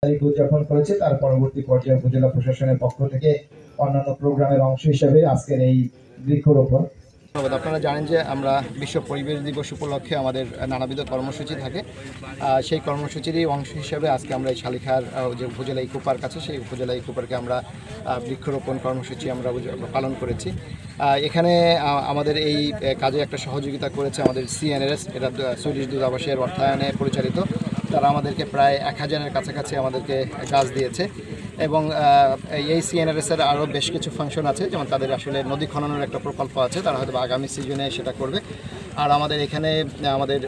তারিখ উদযাপন করেছে, তার পরবর্তী পর্যায়ে উপজেলা প্রশাসনের পক্ষ থেকে অন্যান্য প্রোগ্রামের অংশ হিসেবে আজকের এই বৃক্ষরোপণ। আপনারা জানেন যে আমরা বিশ্ব পরিবেশ দিবস উপলক্ষে আমাদের নানাবিধ কর্মসূচি থাকে। সেই কর্মসূচিরই অংশ হিসেবে আজকে আমরা এই শালিখার যে উপজেলা ইকো পার্ক আছে, সেই উপজেলা ইকো পার্কে আমরা বৃক্ষরোপণ কর্মসূচি আমরা পালন করেছি। এখানে আমাদের এই কাজে একটা সহযোগিতা করেছে আমাদের CNRS, এটা সুইডিশ দূতাবাসের অর্থায়নে পরিচালিত। তারা আমাদেরকে প্রায় 1000-এর কাছাকাছি আমাদেরকে গাছ দিয়েছে এবং এই CNRS-এর আরও বেশ কিছু ফাংশন আছে, যেমন তাদের আসলে নদী খননের একটা প্রকল্প আছে, তারা হয়তো আগামী সিজনে সেটা করবে। আর আমাদের এখানে আমাদের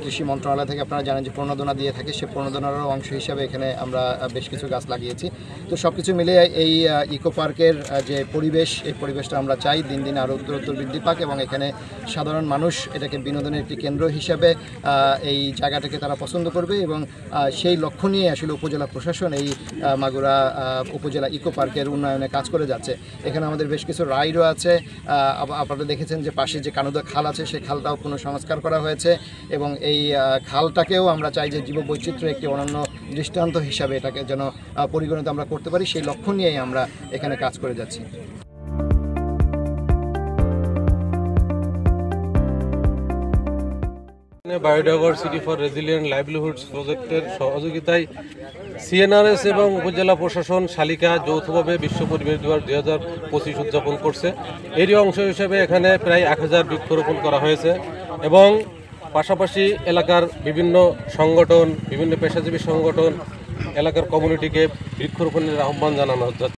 কৃষি মন্ত্রণালয় থেকে আপনারা জানেন যে প্রণোদনা দিয়ে থাকে, সেই প্রণোদনারও অংশ হিসাবে এখানে আমরা বেশ কিছু গাছ লাগিয়েছি। তো সব কিছু মিলিয়ে এই ইকো পার্কের যে পরিবেশ, এই পরিবেশটা আমরা চাই দিন দিন আরও উত্তরোত্তর বৃদ্ধি পাক এবং এখানে সাধারণ মানুষ এটাকে বিনোদনের একটি কেন্দ্র হিসাবে এই জায়গাটাকে তারা পছন্দ করবে এবং সেই লক্ষ্য নিয়ে আসলে উপজেলা প্রশাসন এই মাগুরা উপজেলা ইকো পার্কের উন্নয়নে কাজ করে যাচ্ছে। এখানে আমাদের বেশ কিছু রাইডও আছে। আপনারা দেখেছেন যে পাশে যে কানুদা খাল আছে, সেই খালটাও পুনঃসংস্কার করা হয়েছে এবং এই খালটাকেও আমরা চাই যে জীববৈচিত্র্যের একটি অনন্য দৃষ্টান্ত হিসাবে এটাকে যেন পরিগণিত আমরা করতে পারি, সেই লক্ষ্য নিয়েই আমরা এখানে কাজ করে যাচ্ছি। বায়োডাইভার্সিটি ফর রেজিলিয়েন্ট লাইভলিহুডস প্রজেক্টের সহযোগিতায় CNRS এবং উপজেলা প্রশাসন শালিকা যৌথভাবে বিশ্ব পরিবেশ দিবস 2025 উদযাপন করছে। এরই অংশ হিসেবে এখানে প্রায় 1000 বৃক্ষরোপণ করা হয়েছে এবং পাশাপাশি এলাকার বিভিন্ন সংগঠন, বিভিন্ন পেশাজীবী সংগঠন, এলাকার কমিউনিটিকে বৃক্ষরোপণের আহ্বান জানানো হচ্ছে।